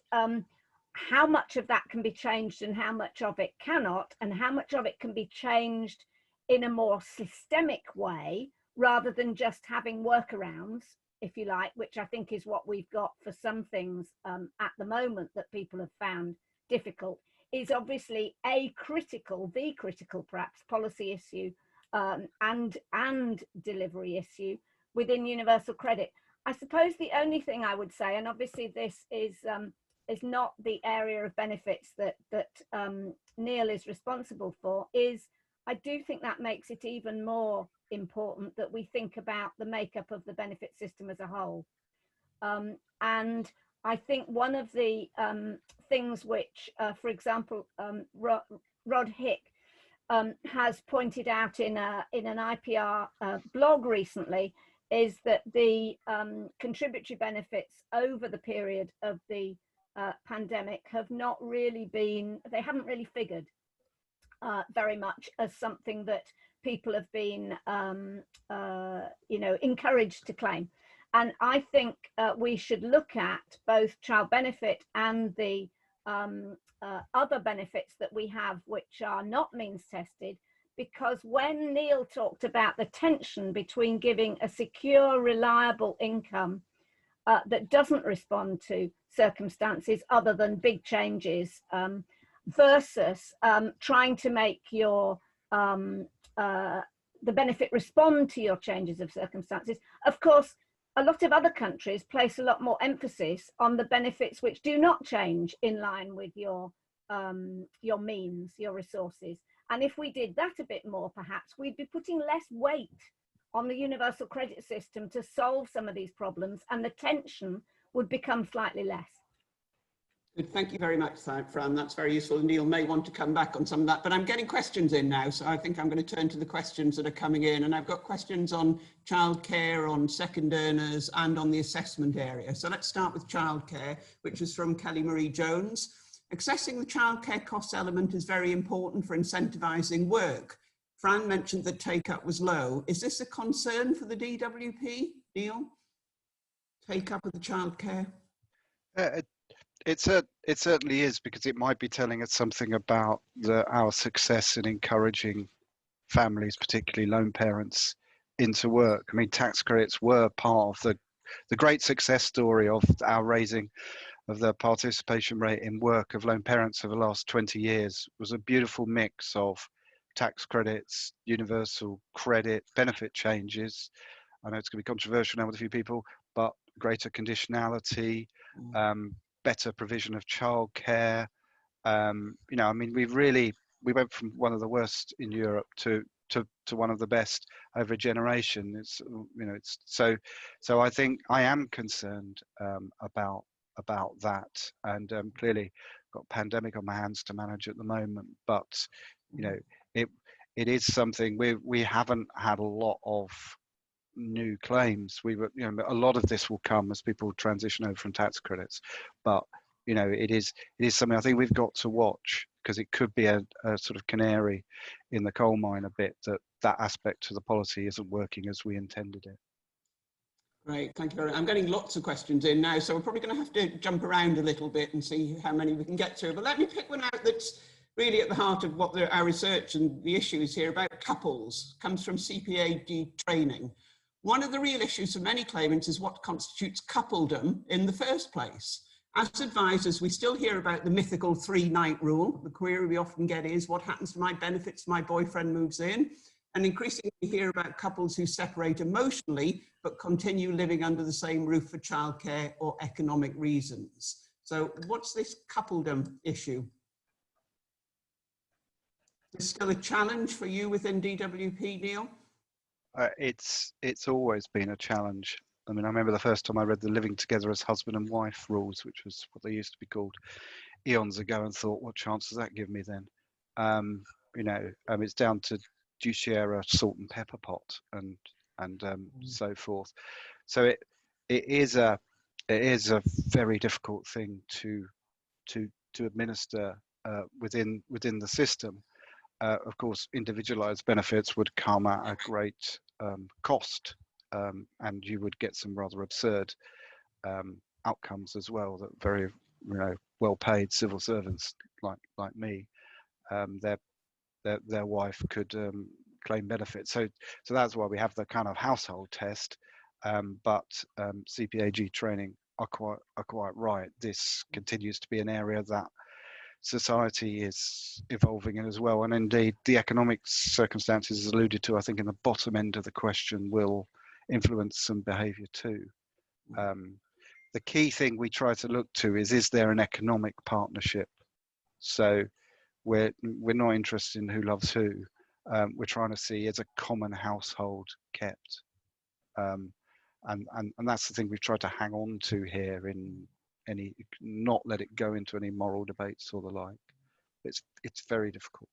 how much of that can be changed and how much of it cannot, and how much of it can be changed in a more systemic way rather than just having workarounds, if you like, which I think is what we've got for some things at the moment that people have found difficult, is obviously the critical perhaps policy issue and delivery issue within universal credit. I suppose the only thing I would say, and obviously this is not the area of benefits that Neil is responsible for, is I do think that makes it even more important that we think about the makeup of the benefit system as a whole. And I think one of the things which, for example, Rod Hick has pointed out in an IPR blog recently is that the contributory benefits over the period of the pandemic have not really been, they haven't really figured very much as something that people have been, encouraged to claim. And I think we should look at both child benefit and the other benefits that we have, which are not means tested, because when Neil talked about the tension between giving a secure, reliable income that doesn't respond to circumstances other than big changes versus trying to make your the benefit respond to your changes of circumstances. Of course, a lot of other countries place a lot more emphasis on the benefits which do not change in line with your means, your resources. And if we did that a bit more, perhaps we'd be putting less weight on the universal credit system to solve some of these problems, and the tension would become slightly less. Good, thank you very much, Fran. That's very useful. Neil may want to come back on some of that, but I'm getting questions in now, so I think I'm going to turn to the questions that are coming in. And I've got questions on childcare, on second earners, and on the assessment area. So let's start with childcare, which is from Kelly Marie Jones. Accessing the childcare cost element is very important for incentivising work. Fran mentioned that take-up was low. Is this a concern for the DWP, Neil? Take-up of the childcare? It certainly is, because it might be telling us something about our success in encouraging families, particularly lone parents, into work. I mean, tax credits were part of the great success story of our raising of the participation rate in work of lone parents over the last 20 years. Was a beautiful mix of tax credits, universal credit, benefit changes. I know it's going to be controversial now with a few people, but greater conditionality, better provision of childcare. You know, I mean, we went from one of the worst in Europe to one of the best over a generation. It's, you know, it's so I think I am concerned about that, and clearly got a pandemic on my hands to manage at the moment, but you know, it is something we haven't had a lot of new claims. We were, you know, a lot of this will come as people transition over from tax credits, but you know, it is something I think we've got to watch, because it could be a sort of canary in the coal mine a bit, that aspect of the policy isn't working as we intended it. Great, thank you very much. I'm getting lots of questions in now, so we're probably going to have to jump around a little bit and see how many we can get through. But let me pick one out that's really at the heart of what our research and the issues here about couples. Comes from CPAG training. One of the real issues for many claimants is what constitutes coupledom in the first place. As advisors, we still hear about the mythical 3-night rule. The query we often get is, what happens to my benefits? My boyfriend moves in. And increasingly we hear about couples who separate emotionally, but continue living under the same roof for childcare or economic reasons. So what's this coupledom issue? Is this still a challenge for you within DWP, Neil? It's always been a challenge. I mean, I remember the first time I read the living together as husband and wife rules, which was what they used to be called eons ago, and thought, what chance does that give me then? You know, it's down to, do you share a salt and pepper pot, and so forth. So it is a very difficult thing to administer within the system. Of course, individualized benefits would come at a great cost, and you would get some rather absurd outcomes as well. That very, you know, well-paid civil servants like me, their wife could claim benefits. So that's why we have the kind of household test. But CPAG training are quite right. This continues to be an area that society is evolving in as well, and indeed the economic circumstances, as alluded to, I think in the bottom end of the question, will influence some behaviour too. The key thing we try to look to is there an economic partnership? So we're not interested in who loves who. We're trying to see, is a common household kept, and that's the thing we've tried to hang on to here, in not let it go into any moral debates or the like. It's very difficult.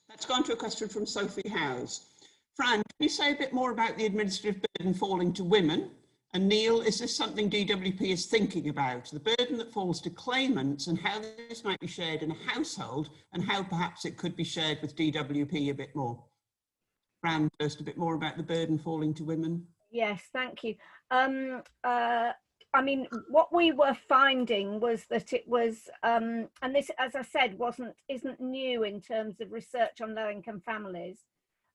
Let's go on to a question from Sophie Howes. Fran, can you say a bit more about the administrative burden falling to women? And Neil, is this something DWP is thinking about, the burden that falls to claimants, and how this might be shared in a household, and how perhaps it could be shared with DWP a bit more? Fran, first, a bit more about the burden falling to women. Yes, thank you. I mean, what we were finding was that it was, and this, as I said, isn't new in terms of research on low-income families,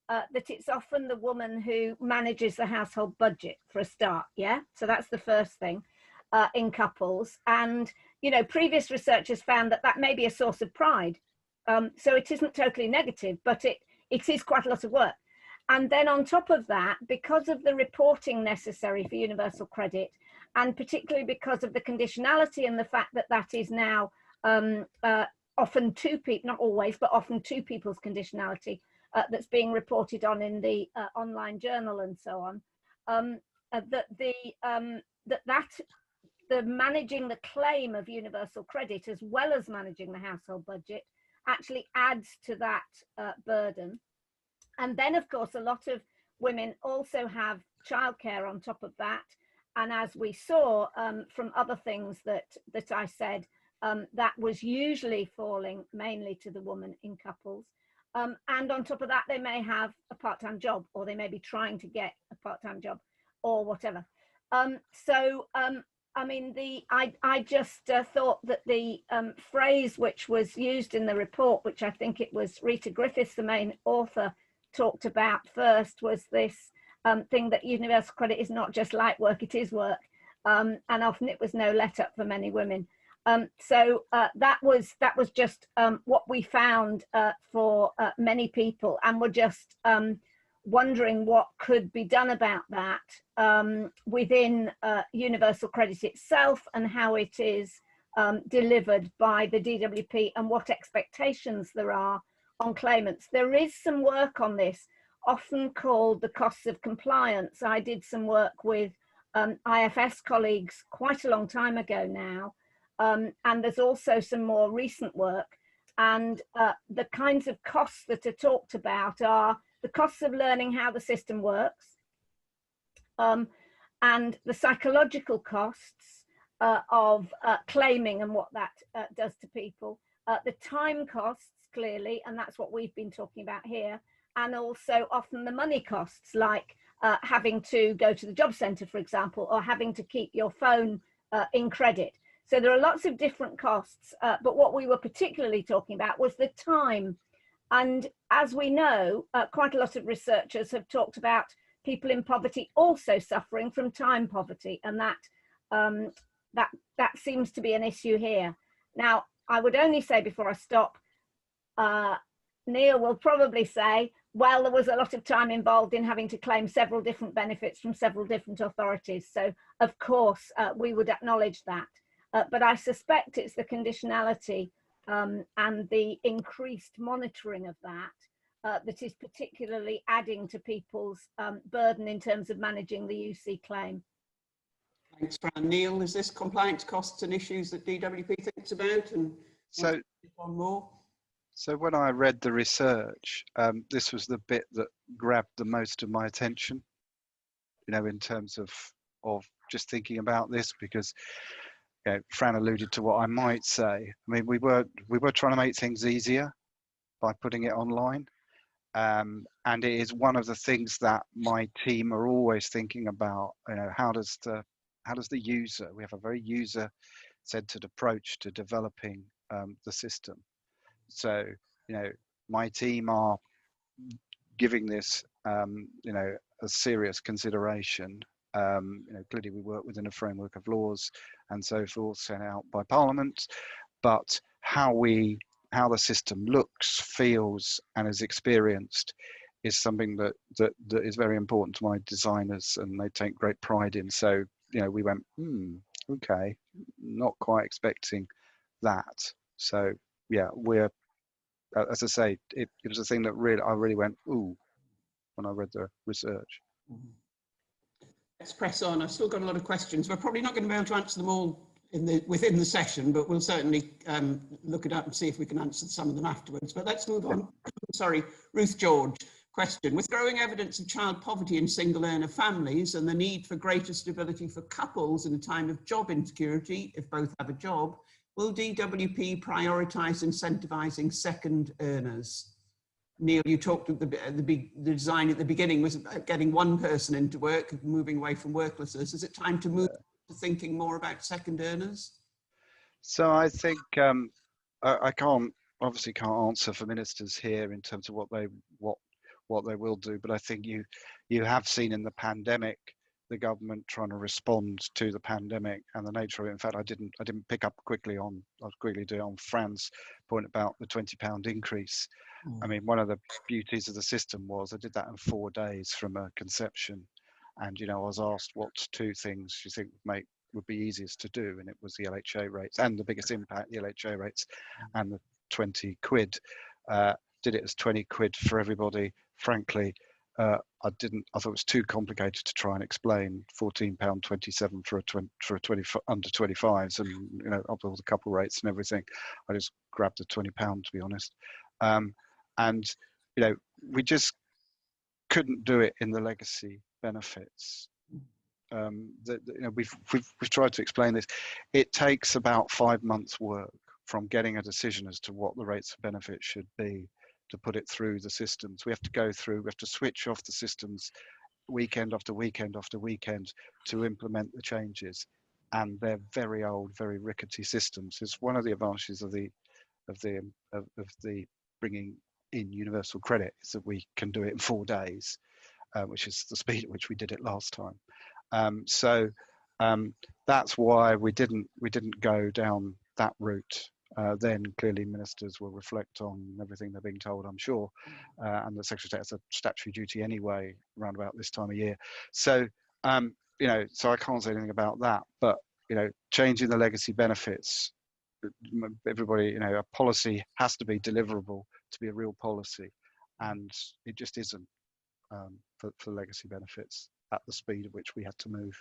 that it's often the woman who manages the household budget for a start. Yeah, so that's the first thing in couples. And you know, previous research has found that may be a source of pride. So it isn't totally negative, but it is quite a lot of work. And then on top of that, because of the reporting necessary for universal credit, and particularly because of the conditionality and the fact that that is now often two people, not always, but often two people's conditionality that's being reported on in the online journal and so on, the managing the claim of universal credit as well as managing the household budget actually adds to that burden. And then, of course, a lot of women also have childcare on top of that. And as we saw from other things that I said, that was usually falling mainly to the woman in couples. And on top of that, they may have a part-time job, or they may be trying to get a part-time job or whatever. I mean, I just thought that the phrase which was used in the report, which I think it was Rita Griffiths, the main author, talked about first, was this thing that universal credit is not just light work, it is work. And often it was no let up for many women. That was just what we found for many people, and we're just wondering what could be done about that within universal credit itself, and how it is delivered by the DWP, and what expectations there are on claimants. There is some work on this, often called the costs of compliance. I did some work with IFS colleagues quite a long time ago now. And there's also some more recent work, and the kinds of costs that are talked about are the costs of learning how the system works, and the psychological costs of claiming and what that does to people, the time costs, clearly, and that's what we've been talking about here, and also often the money costs, like having to go to the job centre, for example, or having to keep your phone in credit. So there are lots of different costs, but what we were particularly talking about was the time. And as we know, quite a lot of researchers have talked about people in poverty also suffering from time poverty, and that seems to be an issue here. Now, I would only say before I stop, Neil will probably say, well, there was a lot of time involved in having to claim several different benefits from several different authorities. So, of course, we would acknowledge that. But I suspect it's the conditionality and the increased monitoring of that that is particularly adding to people's burden in terms of managing the UC claim. Thanks, Fran. Neil, is this compliance costs and issues that DWP thinks about? And so one more. So when I read the research, this was the bit that grabbed the most of my attention, you know, in terms of just thinking about this, because you know, Fran alluded to what I might say. I mean, we were trying to make things easier by putting it online, and it is one of the things that my team are always thinking about. You know, how does the user? We have a very user-centered approach to developing the system. So, you know, my team are giving this, you know, a serious consideration. You know, clearly we work within a framework of laws and so forth set out by Parliament, but how the system looks, feels, and is experienced is something that is very important to my designers, and they take great pride in. So, you know, we went, okay, not quite expecting that. So, yeah, we're, as I say, it was a thing that I really went, ooh, when I read the research. Let's press on. I've still got a lot of questions. We're probably not going to be able to answer them all within the session, but we'll certainly look it up and see if we can answer some of them afterwards. But let's move on. Sorry, Ruth George, question. With growing evidence of child poverty in single earner families and the need for greater stability for couples in a time of job insecurity, if both have a job, will DWP prioritise incentivising second earners? Neil, you talked at the design at the beginning was about getting one person into work, moving away from worklessness. Is it time to move to thinking more about second earners? So I think I obviously can't answer for ministers here in terms of what they will do, but I think you have seen in the pandemic the government trying to respond to the pandemic and the nature of it. In fact, I didn't pick up quickly on. I was quickly doing on Fran's point about the £20 increase. I mean, one of the beauties of the system was I did that in 4 days from a conception, and you know, I was asked what 2 things you think would be easiest to do, and it was the LHA rates and the biggest impact, the LHA rates, and the 20 quid. Did it as 20 quid for everybody. Frankly, I thought it was too complicated to try and explain £14.27 for a 20 under 25s, and you know, up with the couple rates and everything. I just grabbed the £20 to be honest. And you know, we just couldn't do it in the legacy benefits we've tried to explain this. It takes about 5 months' work from getting a decision as to what the rates of benefit should be to put it through the systems. We have to go through, we have to switch off the systems weekend after weekend after weekend to implement the changes, and they're very old, very rickety systems. It's one of the advantages of the bringing in universal credit is that we can do it in 4 days, which is the speed at which we did it last time. That's why we didn't go down that route. Then clearly ministers will reflect on everything they're being told, I'm sure, and the Secretary of State has a statutory duty anyway around about this time of year. So so I can't say anything about that. But changing the legacy benefits, everybody, a policy has to be deliverable to be a real policy, and it just isn't for legacy benefits at the speed at which we had to move.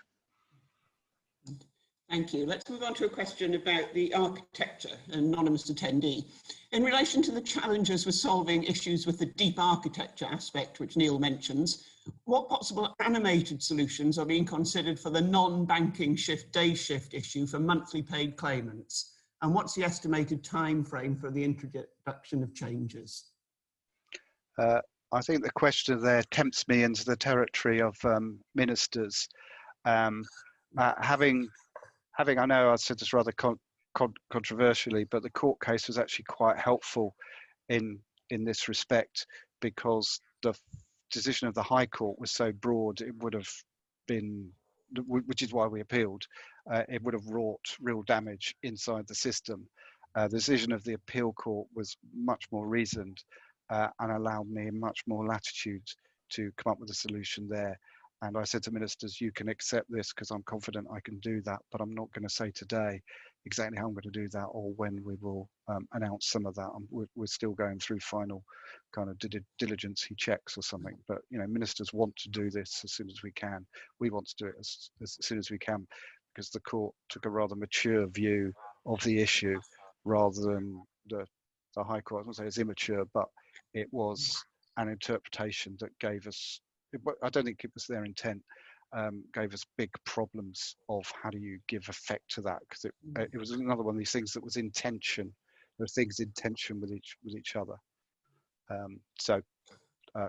Thank you. Let's move on to a question about the architecture, anonymous attendee. In relation to the challenges with solving issues with the deep architecture aspect, which Neil mentions, what possible animated solutions are being considered for the non-banking day shift issue for monthly paid claimants? And what's the estimated time frame for the introduction of changes? I think the question there tempts me into the territory of ministers. I know I said this rather controversially, but the court case was actually quite helpful in this respect, because the decision of the High Court was so broad, it would have been, which is why we appealed, it would have wrought real damage inside the system. The decision of the appeal court was much more reasoned and allowed me much more latitude to come up with a solution there. And I said to ministers, you can accept this because I'm confident I can do that, but I'm not going to say today exactly how I'm going to do that or when we will announce some of that. We're still going through final kind of diligence checks or something, but ministers want to do this as soon as we can. We want to do it as soon as we can, because the court took a rather mature view of the issue rather than the High Court. I wouldn't say it's immature, but it was an interpretation that gave us, I don't think it was their intent, gave us big problems of how do you give effect to that, because it was another one of these things that was in tension. There were things in tension with each other. Sorry, I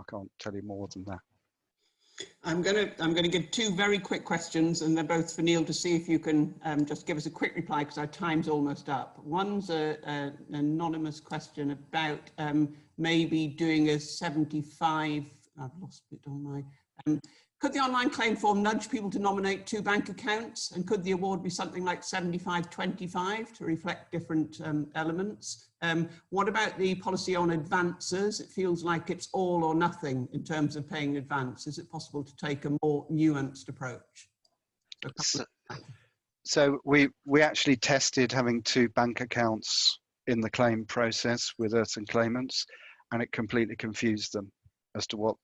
can't tell you more than that. I'm going to give 2 very quick questions, and they're both for Neil, to see if you can just give us a quick reply, because our time's almost up. One's an anonymous question about maybe doing a 75, I've lost it on my, could the online claim form nudge people to nominate 2 bank accounts? And could the award be something like 75-25 to reflect different elements? What about the policy on advances? It feels like it's all or nothing in terms of paying advance. Is it possible to take a more nuanced approach? So we actually tested having 2 bank accounts in the claim process with certain claimants, and it completely confused them as to what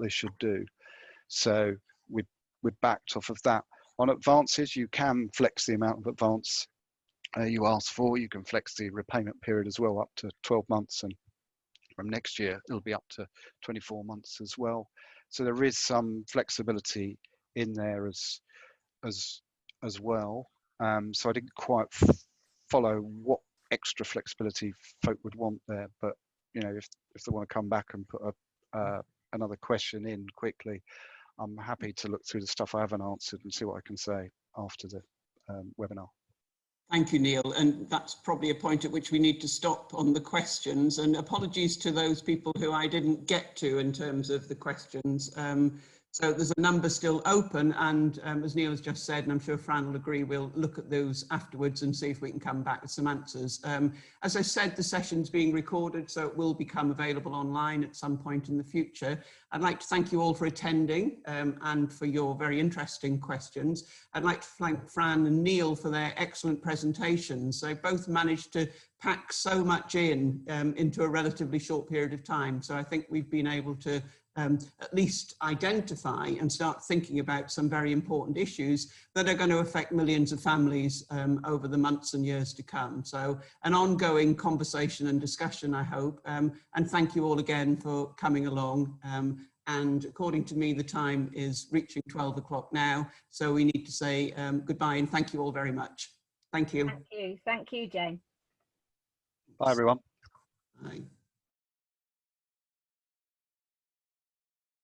they should do. So we backed off of that. On advances, you can flex the amount of advance you ask for. You can flex the repayment period as well, up to 12 months, and from next year it'll be up to 24 months as well. So there is some flexibility in there as well. So I didn't quite follow what extra flexibility folk would want there, but if they want to come back and put another question in quickly, I'm happy to look through the stuff I haven't answered and see what I can say after the webinar. Thank you, Neil. And that's probably a point at which we need to stop on the questions. And apologies to those people who I didn't get to in terms of the questions. So there's a number still open, and as Neil has just said, and I'm sure Fran will agree, we'll look at those afterwards and see if we can come back with some answers. As I said, the session's being recorded, so it will become available online at some point in the future. I'd like to thank you all for attending and for your very interesting questions. I'd like to thank Fran and Neil for their excellent presentations. They both managed to pack so much into a relatively short period of time. So I think we've been able to at least identify and start thinking about some very important issues that are going to affect millions of families over the months and years to come. So an ongoing conversation and discussion, I hope, and thank you all again for coming along. And according to me, the time is reaching 12 o'clock now. So we need to say goodbye and thank you all very much. Thank you. Thank you. Thank you, Jane. Bye, everyone. Bye.